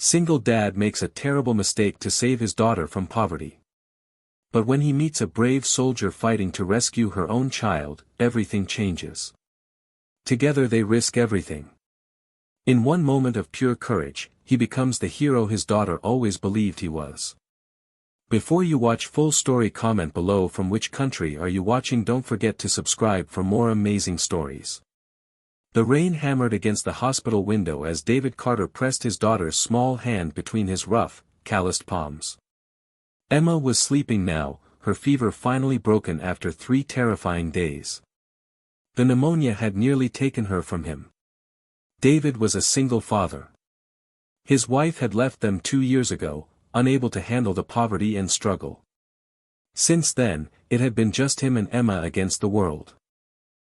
Single dad makes a terrible mistake to save his daughter from poverty. But when he meets a brave soldier fighting to rescue her own child, everything changes. Together they risk everything. In one moment of pure courage, he becomes the hero his daughter always believed he was. Before you watch full story, comment below from which country are you watching. Don't forget to subscribe for more amazing stories. The rain hammered against the hospital window as David Carter pressed his daughter's small hand between his rough, calloused palms. Emma was sleeping now, her fever finally broken after 3 terrifying days. The pneumonia had nearly taken her from him. David was a single father. His wife had left them 2 years ago, unable to handle the poverty and struggle. Since then, it had been just him and Emma against the world.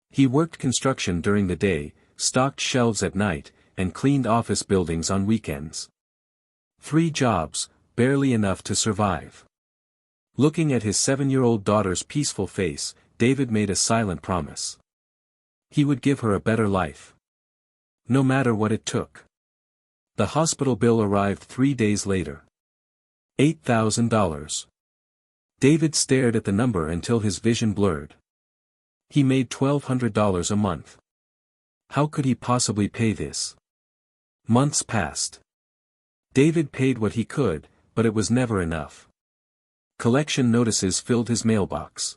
He worked construction during the day, stocked shelves at night, and cleaned office buildings on weekends. 3 jobs, barely enough to survive. Looking at his 7-year-old daughter's peaceful face, David made a silent promise. He would give her a better life. No matter what it took. The hospital bill arrived 3 days later. $8,000. David stared at the number until his vision blurred. He made $1,200 a month. How could he possibly pay this? Months passed. David paid what he could, but it was never enough. Collection notices filled his mailbox.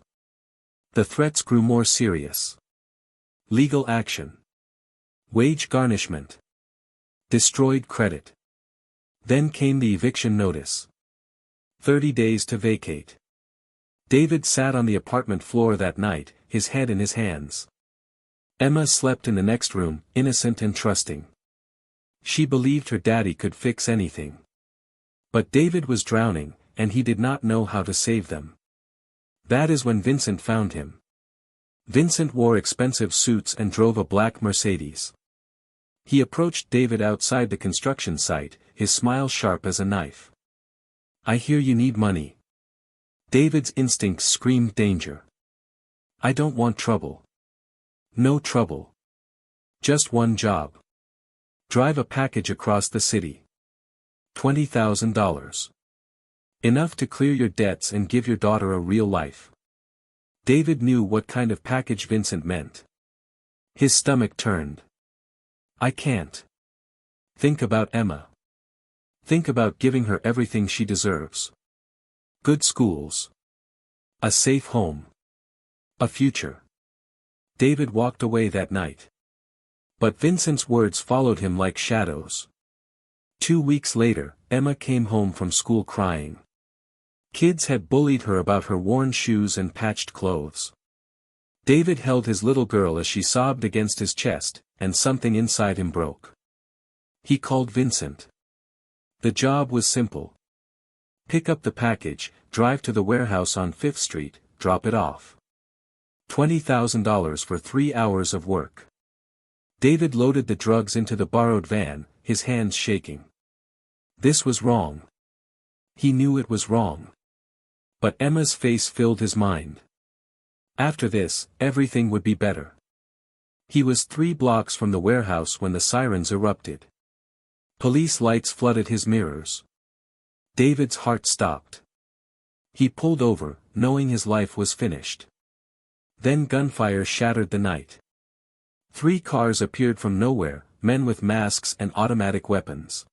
The threats grew more serious. Legal action. Wage garnishment. Destroyed credit. Then came the eviction notice. 30 days to vacate. David sat on the apartment floor that night, his head in his hands. Emma slept in the next room, innocent and trusting. She believed her daddy could fix anything. But David was drowning, and he did not know how to save them. That is when Vincent found him. Vincent wore expensive suits and drove a black Mercedes. He approached David outside the construction site, his smile sharp as a knife. "I hear you need money." David's instincts screamed danger. "I don't want trouble." "No trouble. Just one job. Drive a package across the city. $20,000. Enough to clear your debts and give your daughter a real life." David knew what kind of package Vincent meant. His stomach turned. "I can't. Think about Emma. Think about giving her everything she deserves. Good schools. A safe home. A future." David walked away that night. But Vincent's words followed him like shadows. 2 weeks later, Emma came home from school crying. Kids had bullied her about her worn shoes and patched clothes. David held his little girl as she sobbed against his chest, and something inside him broke. He called Vincent. The job was simple. Pick up the package, drive to the warehouse on 5th Street, drop it off. $20,000 for 3 hours of work. David loaded the drugs into the borrowed van, his hands shaking. This was wrong. He knew it was wrong. But Emma's face filled his mind. After this, everything would be better. He was 3 blocks from the warehouse when the sirens erupted. Police lights flooded his mirrors. David's heart stopped. He pulled over, knowing his life was finished. Then gunfire shattered the night. 3 cars appeared from nowhere, men with masks and automatic weapons.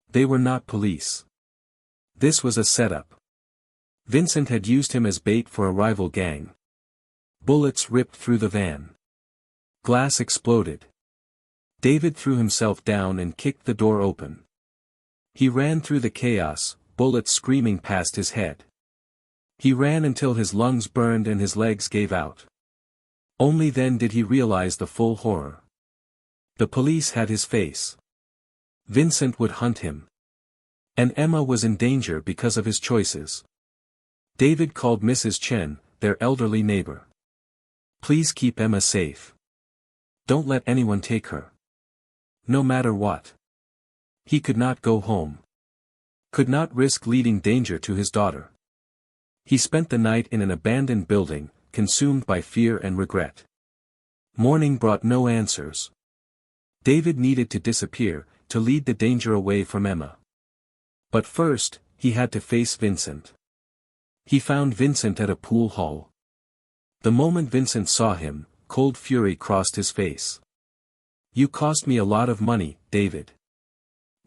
They were not police. This was a setup. Vincent had used him as bait for a rival gang. Bullets ripped through the van. Glass exploded. David threw himself down and kicked the door open. He ran through the chaos, bullets screaming past his head. He ran until his lungs burned and his legs gave out. Only then did he realize the full horror. The police had his face. Vincent would hunt him. And Emma was in danger because of his choices. David called Mrs. Chen, their elderly neighbor. "Please keep Emma safe. Don't let anyone take her. No matter what." He could not go home. Could not risk leading danger to his daughter. He spent the night in an abandoned building, consumed by fear and regret. Morning brought no answers. David needed to disappear, to lead the danger away from Emma. But first, he had to face Vincent. He found Vincent at a pool hall. The moment Vincent saw him, cold fury crossed his face. "You cost me a lot of money, David.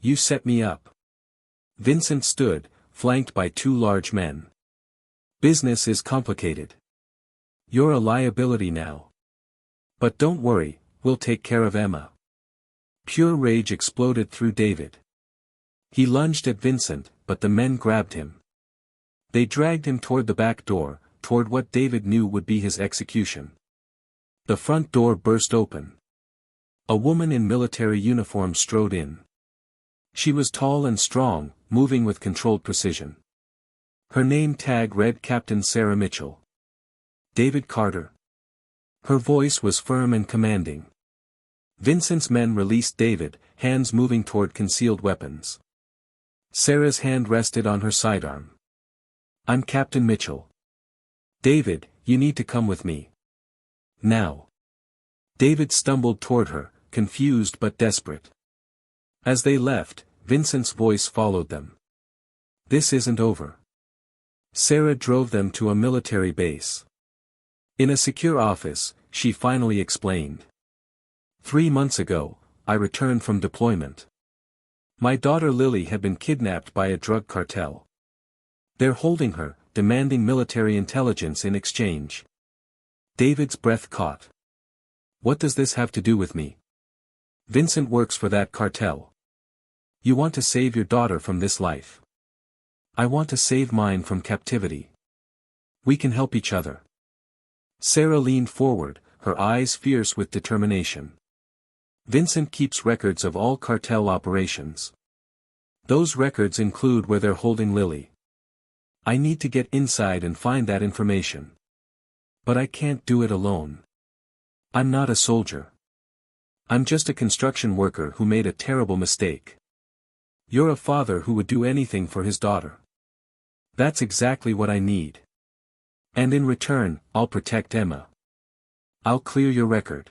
You set me up." Vincent stood, flanked by two large men. "Business is complicated. You're a liability now. But don't worry, we'll take care of Emma." Pure rage exploded through David. He lunged at Vincent, but the men grabbed him. They dragged him toward the back door, toward what David knew would be his execution. The front door burst open. A woman in military uniform strode in. She was tall and strong, moving with controlled precision. Her name tag read Captain Sarah Mitchell. "David Carter." Her voice was firm and commanding. Vincent's men released David, hands moving toward concealed weapons. Sarah's hand rested on her sidearm. "I'm Captain Mitchell. David, you need to come with me. Now." David stumbled toward her, confused but desperate. As they left, Vincent's voice followed them. "This isn't over." Sarah drove them to a military base. In a secure office, she finally explained. 3 months ago, I returned from deployment. My daughter Lily had been kidnapped by a drug cartel. They're holding her, demanding military intelligence in exchange." David's breath caught. "What does this have to do with me? Vincent works for that cartel. You want to save your daughter from this life. I want to save mine from captivity. We can help each other." Sarah leaned forward, her eyes fierce with determination. "Vincent keeps records of all cartel operations. Those records include where they're holding Lily. I need to get inside and find that information. But I can't do it alone. I'm not a soldier. I'm just a construction worker who made a terrible mistake. You're a father who would do anything for his daughter. That's exactly what I need. And in return, I'll protect Emma. I'll clear your record.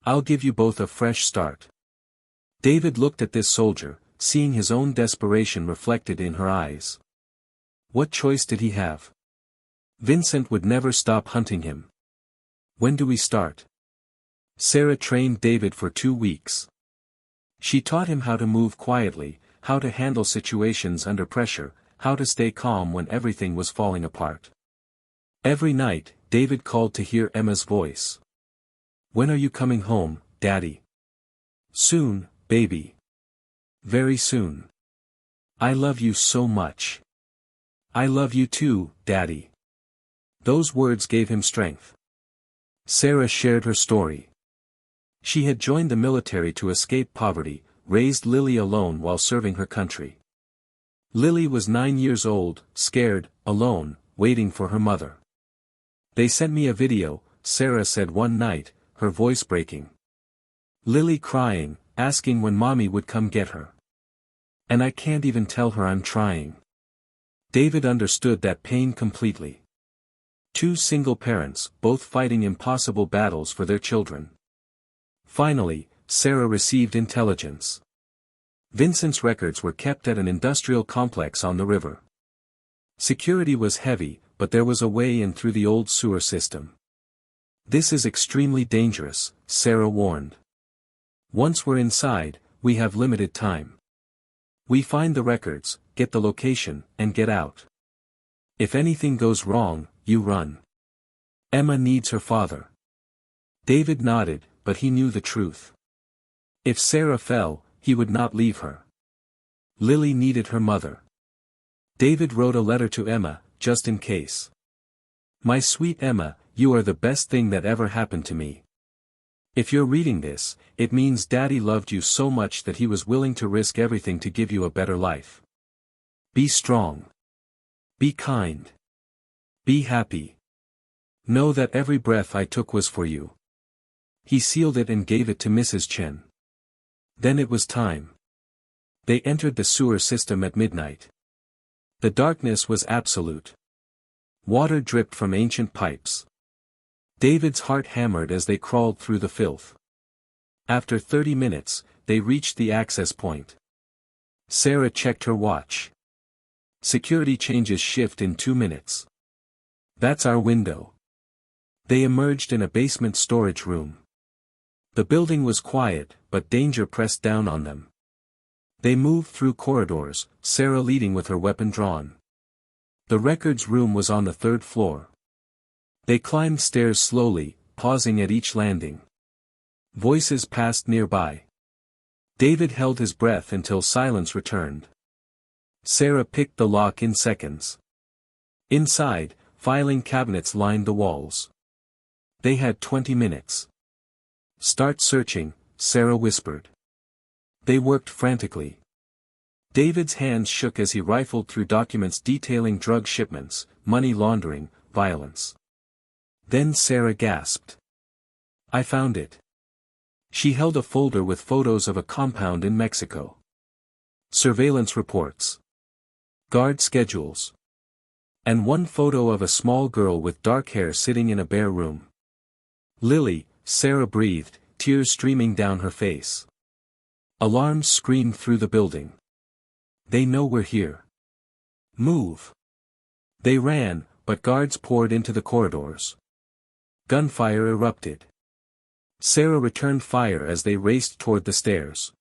I'll give you both a fresh start." David looked at this soldier, seeing his own desperation reflected in her eyes. What choice did he have? Vincent would never stop hunting him. "When do we start?" Sarah trained David for 2 weeks. She taught him how to move quietly, how to handle situations under pressure, how to stay calm when everything was falling apart. Every night, David called to hear Emma's voice. "When are you coming home, Daddy?" "Soon, baby. Very soon. I love you so much." "I love you too, Daddy." Those words gave him strength. Sarah shared her story. She had joined the military to escape poverty, raised Lily alone while serving her country. Lily was 9 years old, scared, alone, waiting for her mother. "They sent me a video," Sarah said one night, her voice breaking. "Lily crying, asking when mommy would come get her. And I can't even tell her I'm trying." David understood that pain completely. 2 single parents, both fighting impossible battles for their children. Finally, Sarah received intelligence. Vincent's records were kept at an industrial complex on the river. Security was heavy, but there was a way in through the old sewer system. "This is extremely dangerous," Sarah warned. "Once we're inside, we have limited time. We find the records, get the location, and get out. If anything goes wrong, you run. Emma needs her father." David nodded, but he knew the truth. If Sarah fell, he would not leave her. Lily needed her mother. David wrote a letter to Emma, just in case. "My sweet Emma, you are the best thing that ever happened to me. If you're reading this, it means Daddy loved you so much that he was willing to risk everything to give you a better life. Be strong. Be kind. Be happy. Know that every breath I took was for you." He sealed it and gave it to Mrs. Chen. Then it was time. They entered the sewer system at midnight. The darkness was absolute. Water dripped from ancient pipes. David's heart hammered as they crawled through the filth. After 30 minutes, they reached the access point. Sarah checked her watch. Security changes shift in 2 minutes. That's our window. They emerged in a basement storage room. The building was quiet, but danger pressed down on them. They moved through corridors, Sarah leading with her weapon drawn. The records room was on the 3rd floor. They climbed stairs slowly, pausing at each landing. Voices passed nearby. David held his breath until silence returned. Sarah picked the lock in seconds. Inside, filing cabinets lined the walls. They had 20 minutes. Start searching, Sarah whispered. They worked frantically. David's hands shook as he rifled through documents detailing drug shipments, money laundering, violence. Then Sarah gasped. I found it. She held a folder with photos of a compound in Mexico. Surveillance reports. Guard schedules. And one photo of a small girl with dark hair sitting in a bare room. Lily, Sarah breathed, tears streaming down her face. Alarms screamed through the building. They know we're here. Move. They ran, but guards poured into the corridors. Gunfire erupted. Sarah returned fire as they raced toward the stairs.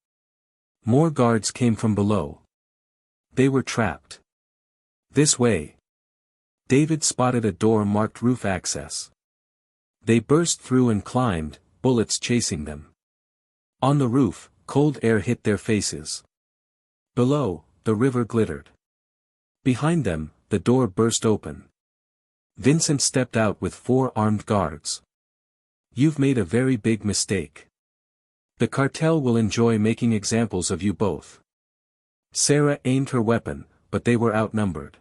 More guards came from below. They were trapped. This way. David spotted a door marked roof access. They burst through and climbed, bullets chasing them. On the roof, cold air hit their faces. Below, the river glittered. Behind them, the door burst open. Vincent stepped out with 4 armed guards. You've made a very big mistake. The cartel will enjoy making examples of you both. Sarah aimed her weapon, but they were outnumbered.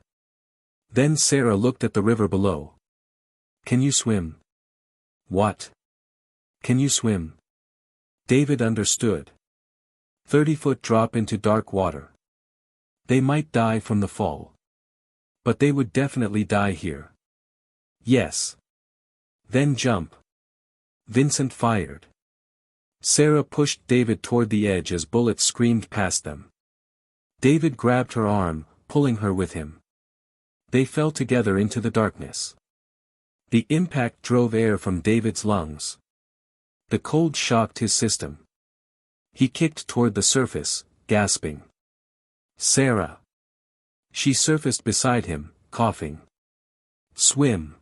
Then Sarah looked at the river below. Can you swim? What? Can you swim? David understood. 30-foot drop into dark water. They might die from the fall. But they would definitely die here. Yes. Then jump. Vincent fired. Sarah pushed David toward the edge as bullets screamed past them. David grabbed her arm, pulling her with him. They fell together into the darkness. The impact drove air from David's lungs. The cold shocked his system. He kicked toward the surface, gasping. Sarah. She surfaced beside him, coughing. Swim.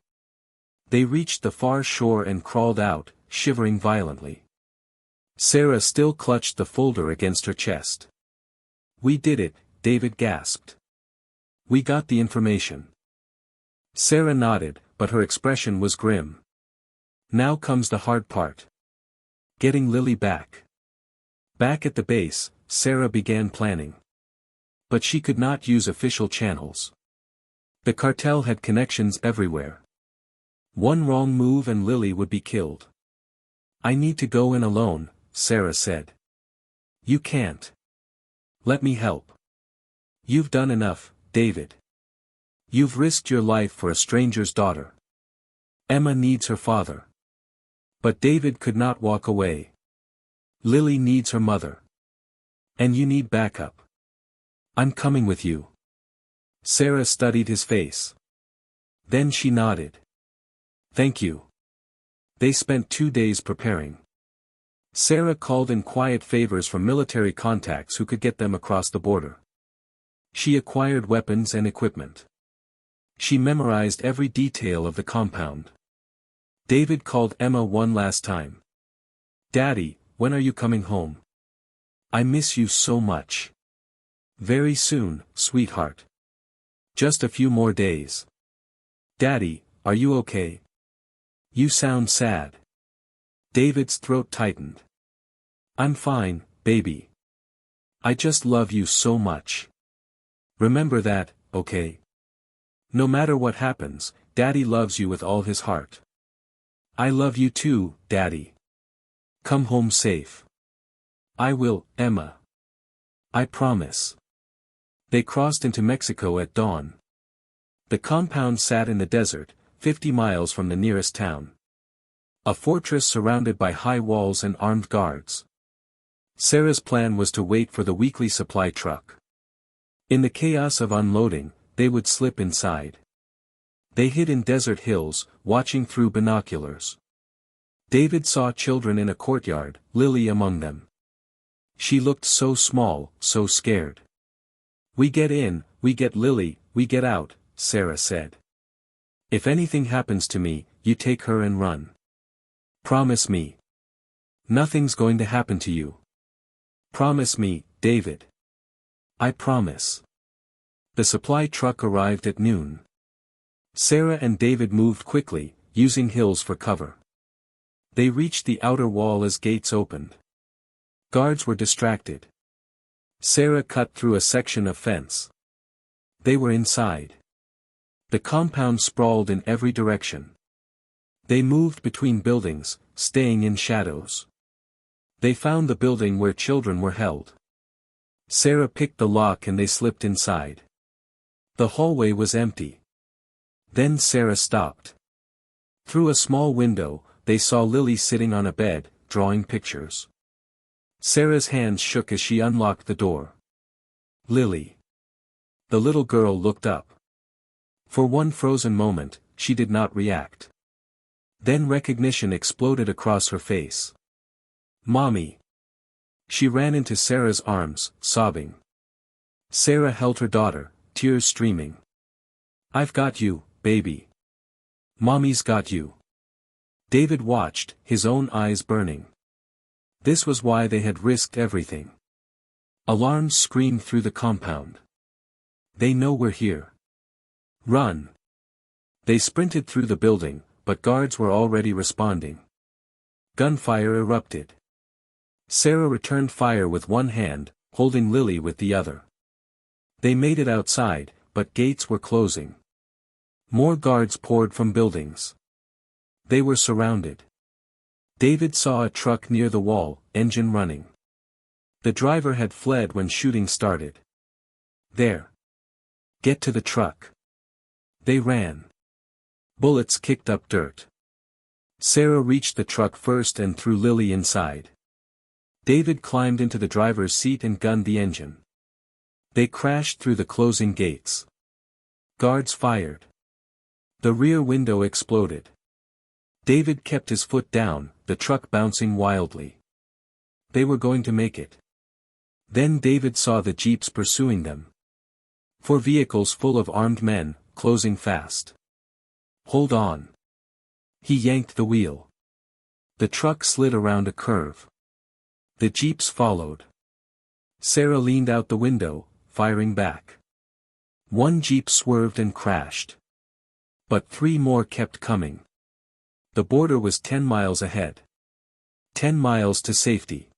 They reached the far shore and crawled out, shivering violently. Sarah still clutched the folder against her chest. We did it, David gasped. We got the information. Sarah nodded, but her expression was grim. Now comes the hard part. Getting Lily back. Back at the base, Sarah began planning. But she could not use official channels. The cartel had connections everywhere. One wrong move and Lily would be killed. I need to go in alone, Sarah said. You can't. Let me help. You've done enough, David. You've risked your life for a stranger's daughter. Emma needs her father. But David could not walk away. Lily needs her mother. And you need backup. I'm coming with you. Sarah studied his face. Then she nodded. Thank you. They spent 2 days preparing. Sarah called in quiet favors from military contacts who could get them across the border. She acquired weapons and equipment. She memorized every detail of the compound. David called Emma one last time. Daddy, when are you coming home? I miss you so much. Very soon, sweetheart. Just a few more days. Daddy, are you okay? You sound sad. David's throat tightened. I'm fine, baby. I just love you so much. Remember that, okay? No matter what happens, Daddy loves you with all his heart. I love you too, Daddy. Come home safe. I will, Emma. I promise. They crossed into Mexico at dawn. The compound sat in the desert, 50 miles from the nearest town. A fortress surrounded by high walls and armed guards. Sarah's plan was to wait for the weekly supply truck. In the chaos of unloading, they would slip inside. They hid in desert hills, watching through binoculars. David saw children in a courtyard, Lily among them. She looked so small, so scared. "We get in, we get Lily, we get out," Sarah said. "If anything happens to me, you take her and run. Promise me. Nothing's going to happen to you. Promise me, David." "I promise." The supply truck arrived at noon. Sarah and David moved quickly, using hills for cover. They reached the outer wall as gates opened. Guards were distracted. Sarah cut through a section of fence. They were inside. The compound sprawled in every direction. They moved between buildings, staying in shadows. They found the building where children were held. Sarah picked the lock and they slipped inside. The hallway was empty. Then Sarah stopped. Through a small window, they saw Lily sitting on a bed, drawing pictures. Sarah's hands shook as she unlocked the door. "Lily." The little girl looked up. For one frozen moment, she did not react. Then recognition exploded across her face. "Mommy." She ran into Sarah's arms, sobbing. Sarah held her daughter, tears streaming. "I've got you, baby. Mommy's got you." David watched, his own eyes burning. This was why they had risked everything. Alarms screamed through the compound. "They know we're here. Run." They sprinted through the building, but guards were already responding. Gunfire erupted. Sarah returned fire with one hand, holding Lily with the other. They made it outside, but gates were closing. More guards poured from buildings. They were surrounded. David saw a truck near the wall, engine running. The driver had fled when shooting started. "There. Get to the truck." They ran. Bullets kicked up dirt. Sarah reached the truck first and threw Lily inside. David climbed into the driver's seat and gunned the engine. They crashed through the closing gates. Guards fired. The rear window exploded. David kept his foot down, the truck bouncing wildly. They were going to make it. Then David saw the jeeps pursuing them. 4 vehicles full of armed men, closing fast. "Hold on." He yanked the wheel. The truck slid around a curve. The jeeps followed. Sarah leaned out the window, firing back. One jeep swerved and crashed. But 3 more kept coming. The border was 10 miles ahead. 10 miles to safety.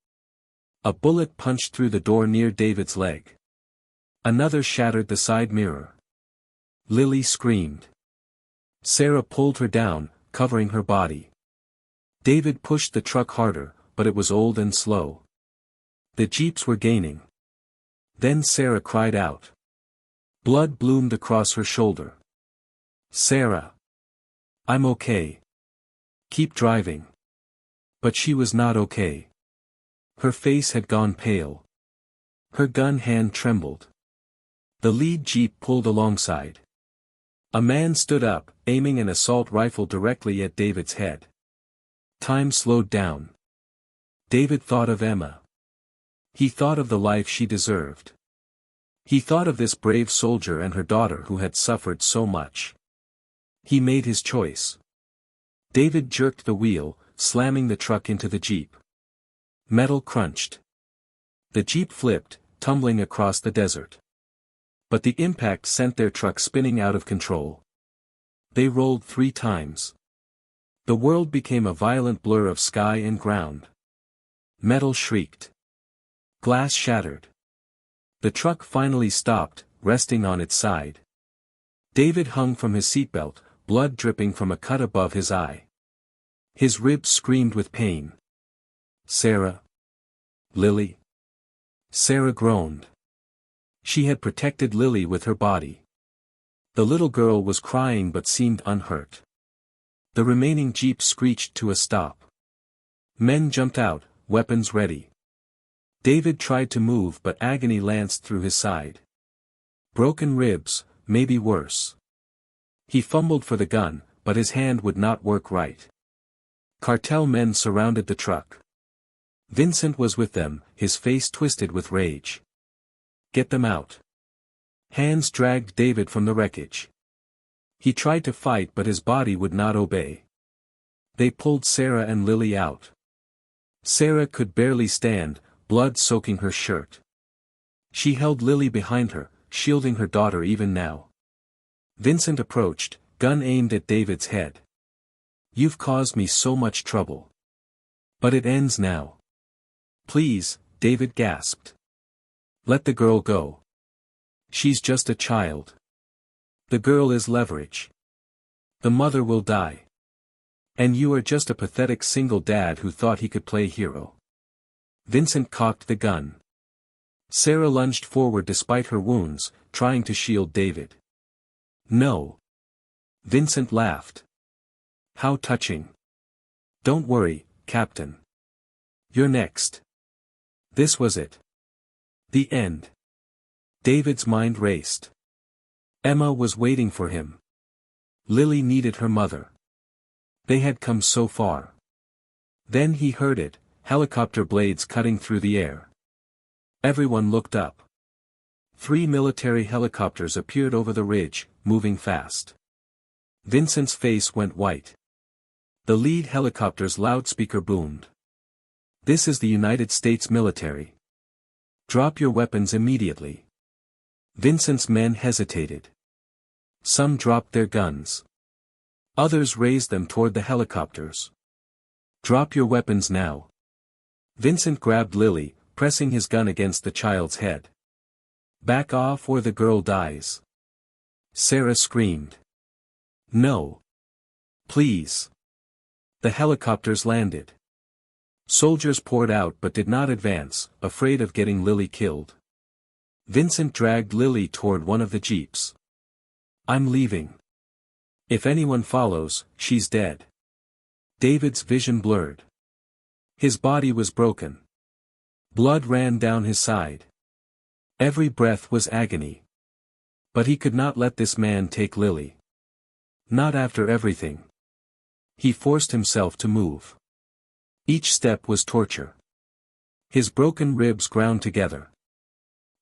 A bullet punched through the door near David's leg. Another shattered the side mirror. Lily screamed. Sarah pulled her down, covering her body. David pushed the truck harder, but it was old and slow. The jeeps were gaining. Then Sarah cried out. Blood bloomed across her shoulder. "Sarah. I'm okay. Keep driving." But she was not okay. Her face had gone pale. Her gun hand trembled. The lead jeep pulled alongside. A man stood up, aiming an assault rifle directly at David's head. Time slowed down. David thought of Emma. He thought of the life she deserved. He thought of this brave soldier and her daughter who had suffered so much. He made his choice. David jerked the wheel, slamming the truck into the jeep. Metal crunched. The jeep flipped, tumbling across the desert. But the impact sent their truck spinning out of control. They rolled 3 times. The world became a violent blur of sky and ground. Metal shrieked. Glass shattered. The truck finally stopped, resting on its side. David hung from his seatbelt, blood dripping from a cut above his eye. His ribs screamed with pain. "Sarah? Lily?" Sarah groaned. She had protected Lily with her body. The little girl was crying but seemed unhurt. The remaining jeep screeched to a stop. Men jumped out, weapons ready. David tried to move but agony lanced through his side. Broken ribs, maybe worse. He fumbled for the gun, but his hand would not work right. Cartel men surrounded the truck. Vincent was with them, his face twisted with rage. Get them out. Hands dragged David from the wreckage. He tried to fight but his body would not obey. They pulled Sarah and Lily out. Sarah could barely stand, blood soaking her shirt. She held Lily behind her, shielding her daughter even now. Vincent approached, gun aimed at David's head. You've caused me so much trouble. But it ends now. Please, David gasped. Let the girl go. She's just a child. The girl is leverage. The mother will die. And you are just a pathetic single dad who thought he could play hero. Vincent cocked the gun. Sarah lunged forward despite her wounds, trying to shield David. No. Vincent laughed. How touching. Don't worry, Captain. You're next. This was it. The end. David's mind raced. Emma was waiting for him. Lily needed her mother. They had come so far. Then he heard it, helicopter blades cutting through the air. Everyone looked up. 3 military helicopters appeared over the ridge, moving fast. Vincent's face went white. The lead helicopter's loudspeaker boomed. This is the United States military. Drop your weapons immediately. Vincent's men hesitated. Some dropped their guns. Others raised them toward the helicopters. Drop your weapons now. Vincent grabbed Lily, pressing his gun against the child's head. Back off or the girl dies. Sarah screamed. No. Please. The helicopters landed. Soldiers poured out but did not advance, afraid of getting Lily killed. Vincent dragged Lily toward one of the jeeps. I'm leaving. If anyone follows, she's dead. David's vision blurred. His body was broken. Blood ran down his side. Every breath was agony. But he could not let this man take Lily. Not after everything. He forced himself to move. Each step was torture. His broken ribs ground together.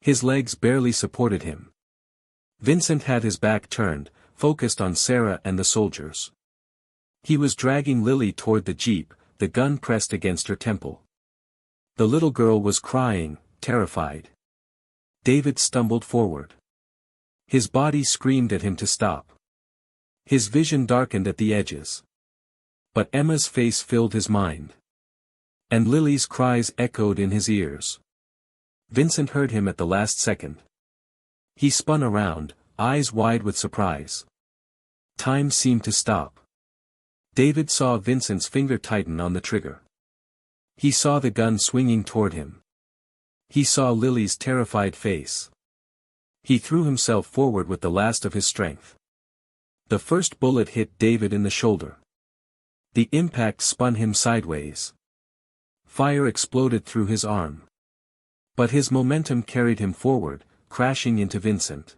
His legs barely supported him. Vincent had his back turned, focused on Sarah and the soldiers. He was dragging Lily toward the jeep, the gun pressed against her temple. The little girl was crying, terrified. David stumbled forward. His body screamed at him to stop. His vision darkened at the edges. But Emma's face filled his mind. And Lily's cries echoed in his ears. Vincent heard him at the last second. He spun around, eyes wide with surprise. Time seemed to stop. David saw Vincent's finger tighten on the trigger. He saw the gun swinging toward him. He saw Lily's terrified face. He threw himself forward with the last of his strength. The first bullet hit David in the shoulder. The impact spun him sideways. Fire exploded through his arm. But his momentum carried him forward, crashing into Vincent.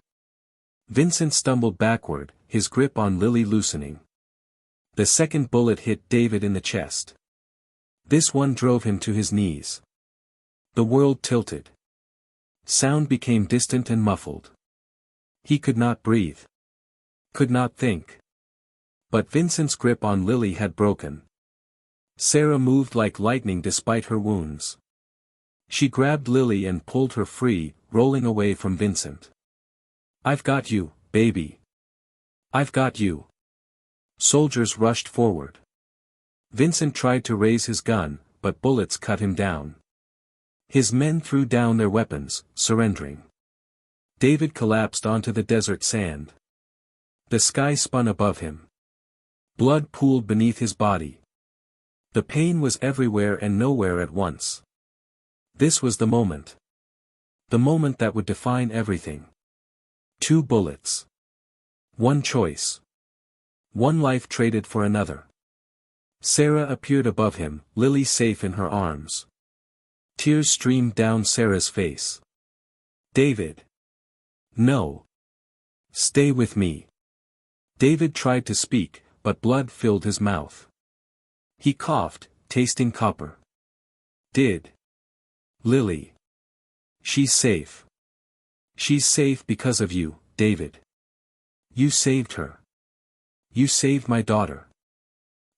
Vincent stumbled backward, his grip on Lily loosening. The second bullet hit David in the chest. This one drove him to his knees. The world tilted. Sound became distant and muffled. He could not breathe. Could not think. But Vincent's grip on Lily had broken. Sarah moved like lightning despite her wounds. She grabbed Lily and pulled her free, rolling away from Vincent. I've got you, baby. I've got you. Soldiers rushed forward. Vincent tried to raise his gun, but bullets cut him down. His men threw down their weapons, surrendering. David collapsed onto the desert sand. The sky spun above him. Blood pooled beneath his body. The pain was everywhere and nowhere at once. This was the moment. The moment that would define everything. 2 bullets. 1 choice. 1 life traded for another. Sarah appeared above him, Lily safe in her arms. Tears streamed down Sarah's face. David. No. Stay with me. David tried to speak, but blood filled his mouth. He coughed, tasting copper. Did. Lily. She's safe. She's safe because of you, David. You saved her. You saved my daughter.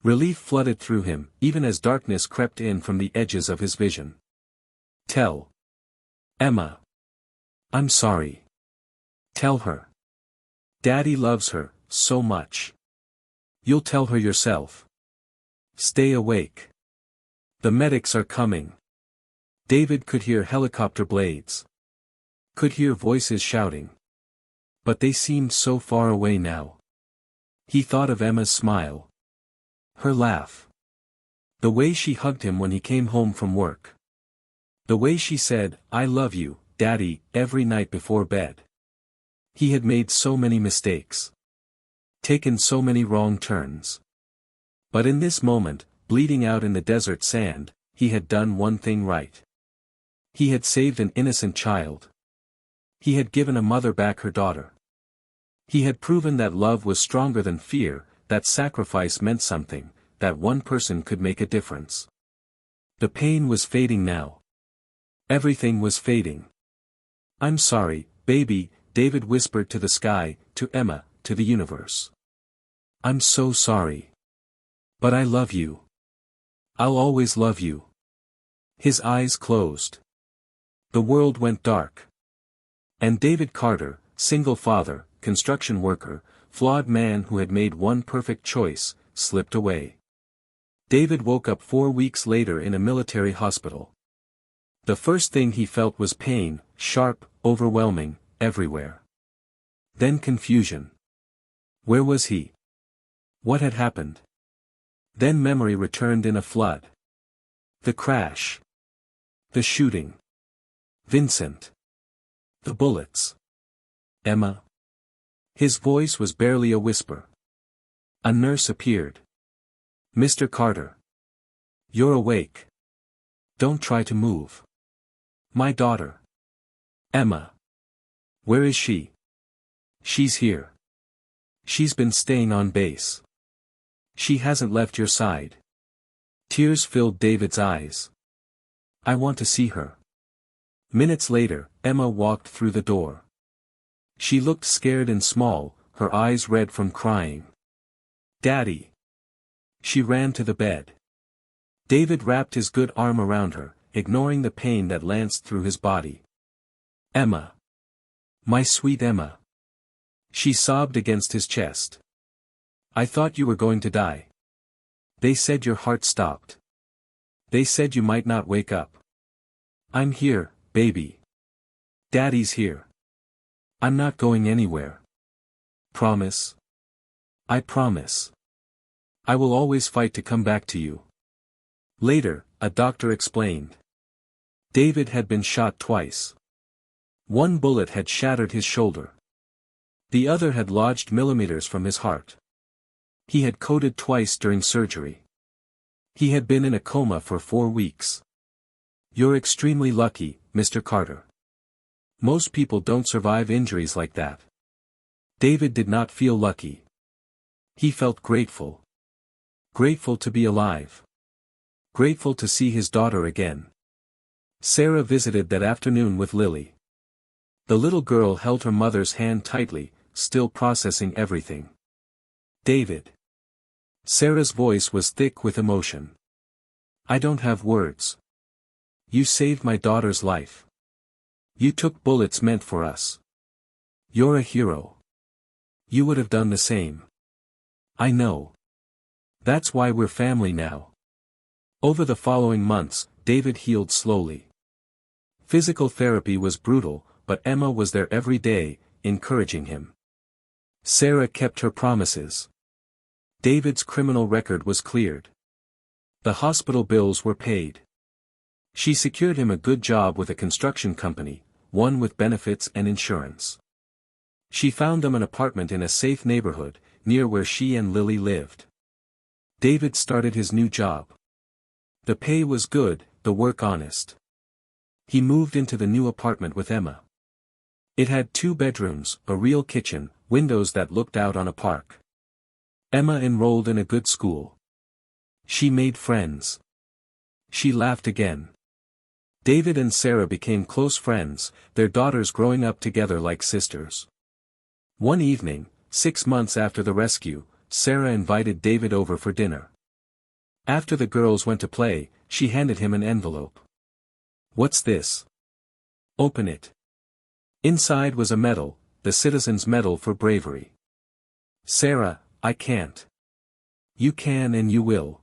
Relief flooded through him, even as darkness crept in from the edges of his vision. Tell Emma. I'm sorry. Tell her. Daddy loves her, so much. You'll tell her yourself. Stay awake. The medics are coming. David could hear helicopter blades. Could hear voices shouting. But they seemed so far away now. He thought of Emma's smile. Her laugh. The way she hugged him when he came home from work. The way she said, "I love you, Daddy," every night before bed. He had made so many mistakes. Taken so many wrong turns. But in this moment, bleeding out in the desert sand, he had done one thing right. He had saved an innocent child. He had given a mother back her daughter. He had proven that love was stronger than fear, that sacrifice meant something, that one person could make a difference. The pain was fading now. Everything was fading. I'm sorry, baby, David whispered to the sky, to Emma, to the universe. I'm so sorry. But I love you. I'll always love you. His eyes closed. The world went dark. And David Carter, single father, construction worker, flawed man who had made one perfect choice, slipped away. David woke up 4 weeks later in a military hospital. The first thing he felt was pain, sharp, overwhelming, everywhere. Then confusion. Where was he? What had happened? Then memory returned in a flood. The crash. The shooting. Vincent. The bullets. Emma. His voice was barely a whisper. A nurse appeared. Mr. Carter. You're awake. Don't try to move. My daughter. Emma. Where is she? She's here. She's been staying on base. She hasn't left your side. Tears filled David's eyes. I want to see her. Minutes later, Emma walked through the door. She looked scared and small, her eyes red from crying. Daddy. She ran to the bed. David wrapped his good arm around her, ignoring the pain that lanced through his body. Emma. My sweet Emma. She sobbed against his chest. I thought you were going to die. They said your heart stopped. They said you might not wake up. I'm here, baby. Daddy's here. I'm not going anywhere. Promise? I promise. I will always fight to come back to you. Later, a doctor explained. David had been shot twice. One bullet had shattered his shoulder. The other had lodged millimeters from his heart. He had coded twice during surgery. He had been in a coma for 4 weeks. You're extremely lucky, Mr. Carter. Most people don't survive injuries like that. David did not feel lucky. He felt grateful. Grateful to be alive. Grateful to see his daughter again. Sarah visited that afternoon with Lily. The little girl held her mother's hand tightly, still processing everything. David. Sarah's voice was thick with emotion. I don't have words. You saved my daughter's life. You took bullets meant for us. You're a hero. You would have done the same. I know. That's why we're family now. Over the following months, David healed slowly. Physical therapy was brutal, but Emma was there every day, encouraging him. Sarah kept her promises. David's criminal record was cleared. The hospital bills were paid. She secured him a good job with a construction company, one with benefits and insurance. She found them an apartment in a safe neighborhood, near where she and Lily lived. David started his new job. The pay was good, the work honest. He moved into the new apartment with Emma. It had 2 bedrooms, a real kitchen, windows that looked out on a park. Emma enrolled in a good school. She made friends. She laughed again. David and Sarah became close friends, their daughters growing up together like sisters. One evening, 6 months after the rescue, Sarah invited David over for dinner. After the girls went to play, she handed him an envelope. "What's this?" "Open it." Inside was a medal, the Citizen's Medal for Bravery. "Sarah, I can't." "You can and you will.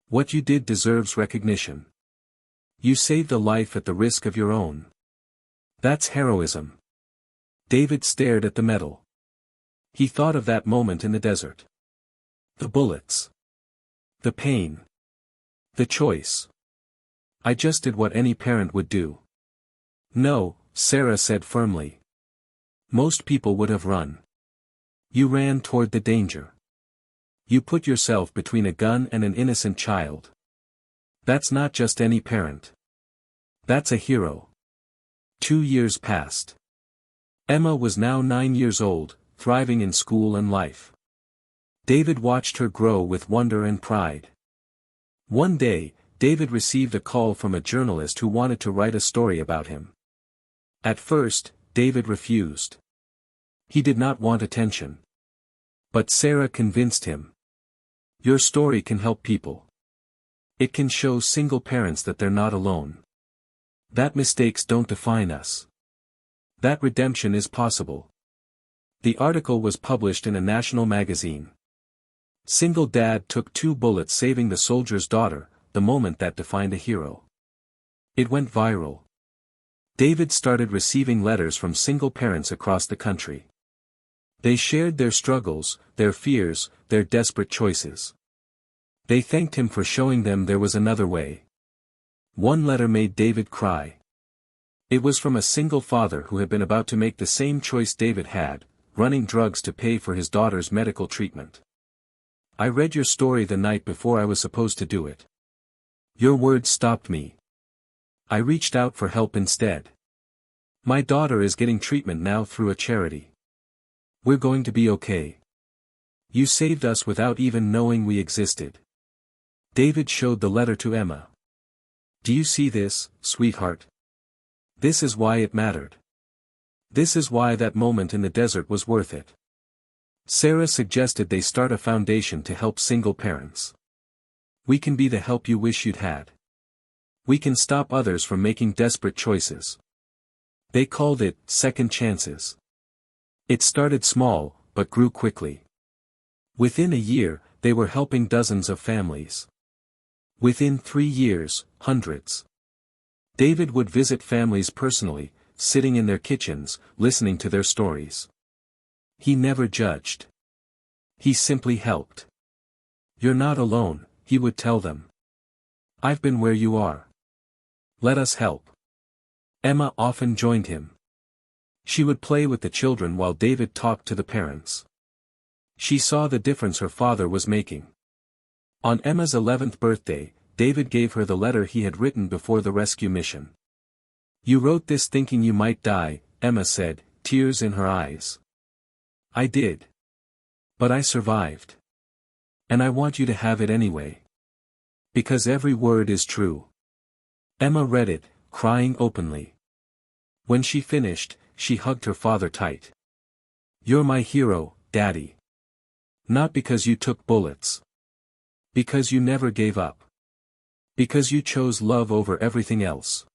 What you did deserves recognition. You saved a life at the risk of your own. That's heroism." David stared at the medal. He thought of that moment in the desert. The bullets. The pain. The choice. "I just did what any parent would do." "No," Sarah said firmly. "Most people would have run. You ran toward the danger. You put yourself between a gun and an innocent child. That's not just any parent. That's a hero." 2 years passed. Emma was now 9 years old, thriving in school and life. David watched her grow with wonder and pride. One day, David received a call from a journalist who wanted to write a story about him. At first, David refused. He did not want attention. But Sarah convinced him. "Your story can help people. It can show single parents that they're not alone. That mistakes don't define us. That redemption is possible." The article was published in a national magazine. Single dad took 2 bullets saving the soldier's daughter, the moment that defined a hero. It went viral. David started receiving letters from single parents across the country. They shared their struggles, their fears, their desperate choices. They thanked him for showing them there was another way. One letter made David cry. It was from a single father who had been about to make the same choice David had, running drugs to pay for his daughter's medical treatment. "I read your story the night before I was supposed to do it. Your words stopped me. I reached out for help instead. My daughter is getting treatment now through a charity. We're going to be okay. You saved us without even knowing we existed." David showed the letter to Emma. "Do you see this, sweetheart? This is why it mattered. This is why that moment in the desert was worth it." Sarah suggested they start a foundation to help single parents. "We can be the help you wish you'd had. We can stop others from making desperate choices." They called it Second Chances. It started small, but grew quickly. Within a year, they were helping dozens of families. Within 3 years, hundreds. David would visit families personally, sitting in their kitchens, listening to their stories. He never judged. He simply helped. "You're not alone," he would tell them. "I've been where you are. Let us help." Emma often joined him. She would play with the children while David talked to the parents. She saw the difference her father was making. On Emma's 11th birthday, David gave her the letter he had written before the rescue mission. "You wrote this thinking you might die," Emma said, tears in her eyes. "I did. But I survived. And I want you to have it anyway. Because every word is true." Emma read it, crying openly. When she finished, she hugged her father tight. "You're my hero, Daddy. Not because you took bullets. Because you never gave up. Because you chose love over everything else."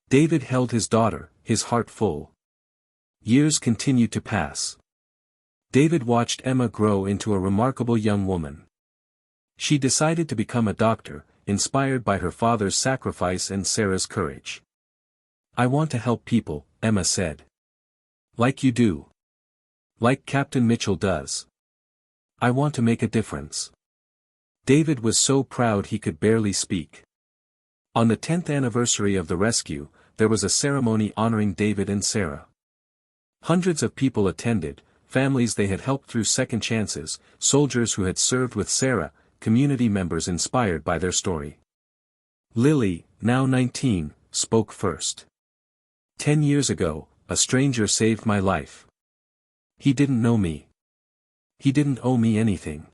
David held his daughter, his heart full. Years continued to pass. David watched Emma grow into a remarkable young woman. She decided to become a doctor, inspired by her father's sacrifice and Sarah's courage. "I want to help people," Emma said. "Like you do. Like Captain Mitchell does. I want to make a difference." David was so proud he could barely speak. On the 10th anniversary of the rescue, there was a ceremony honoring David and Sarah. Hundreds of people attended, families they had helped through second chances, soldiers who had served with Sarah, community members inspired by their story. Lily, now 19, spoke first. 10 years ago, a stranger saved my life. He didn't know me. He didn't owe me anything.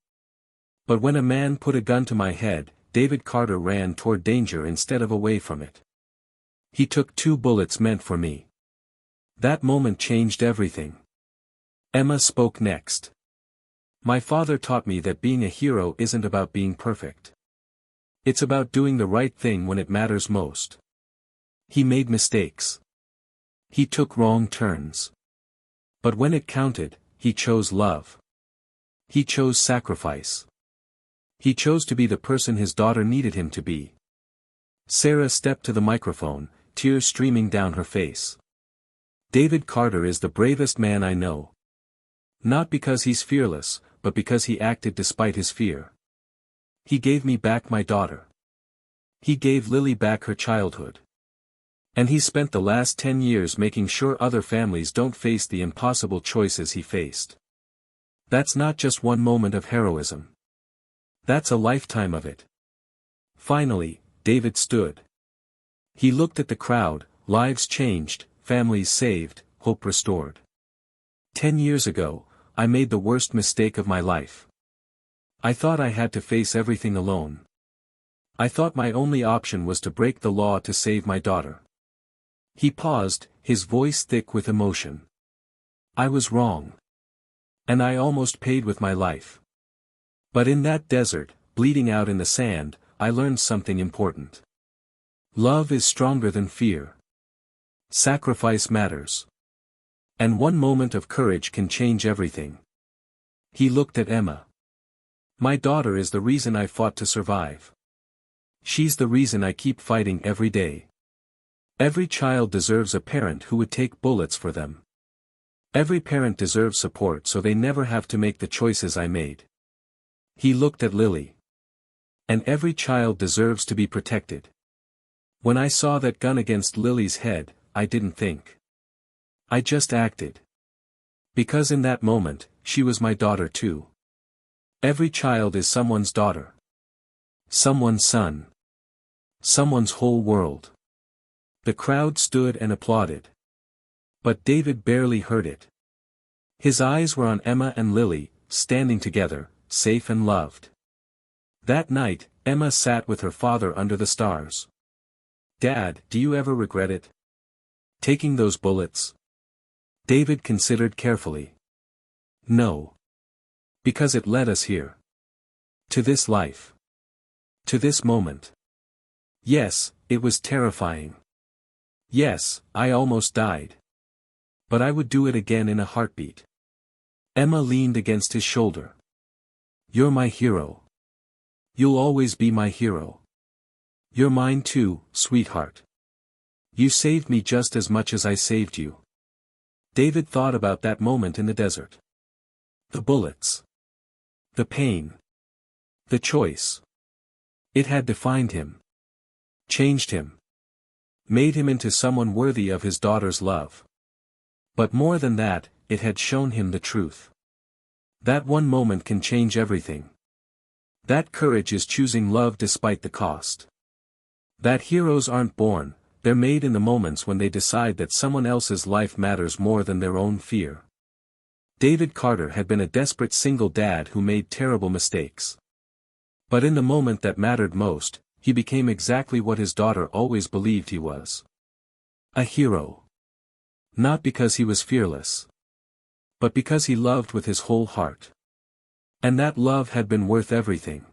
But when a man put a gun to my head, David Carter ran toward danger instead of away from it. He took 2 bullets meant for me. That moment changed everything. Emma spoke next. My father taught me that being a hero isn't about being perfect. It's about doing the right thing when it matters most. He made mistakes. He took wrong turns. But when it counted, he chose love. He chose sacrifice. He chose to be the person his daughter needed him to be. Sarah stepped to the microphone, tears streaming down her face. David Carter is the bravest man I know. Not because he's fearless, but because he acted despite his fear. He gave me back my daughter. He gave Lily back her childhood. And he spent the last 10 years making sure other families don't face the impossible choices he faced. That's not just one moment of heroism. That's a lifetime of it. Finally, David stood. He looked at the crowd, lives changed, families saved, hope restored. 10 years ago, I made the worst mistake of my life. I thought I had to face everything alone. I thought my only option was to break the law to save my daughter. He paused, his voice thick with emotion. I was wrong. And I almost paid with my life. But in that desert, bleeding out in the sand, I learned something important. Love is stronger than fear. Sacrifice matters. And one moment of courage can change everything. He looked at Emma. My daughter is the reason I fought to survive. She's the reason I keep fighting every day. Every child deserves a parent who would take bullets for them. Every parent deserves support so they never have to make the choices I made. He looked at Lily. And every child deserves to be protected. When I saw that gun against Lily's head, I didn't think. I just acted. Because in that moment, she was my daughter too. Every child is someone's daughter. Someone's son. Someone's whole world. The crowd stood and applauded. But David barely heard it. His eyes were on Emma and Lily, standing together, safe and loved. That night, Emma sat with her father under the stars. Dad, do you ever regret it? Taking those bullets? David considered carefully. No. Because it led us here. To this life. To this moment. Yes, it was terrifying. Yes, I almost died. But I would do it again in a heartbeat. Emma leaned against his shoulder. You're my hero. You'll always be my hero. You're mine too, sweetheart. You saved me just as much as I saved you. David thought about that moment in the desert. The bullets. The pain. The choice. It had defined him. Changed him. Made him into someone worthy of his daughter's love. But more than that, it had shown him the truth. That one moment can change everything. That courage is choosing love despite the cost. That heroes aren't born, they're made in the moments when they decide that someone else's life matters more than their own fear. David Carter had been a desperate single dad who made terrible mistakes. But in the moment that mattered most, he became exactly what his daughter always believed he was. A hero. Not because he was fearless. But because he loved with his whole heart. And that love had been worth everything.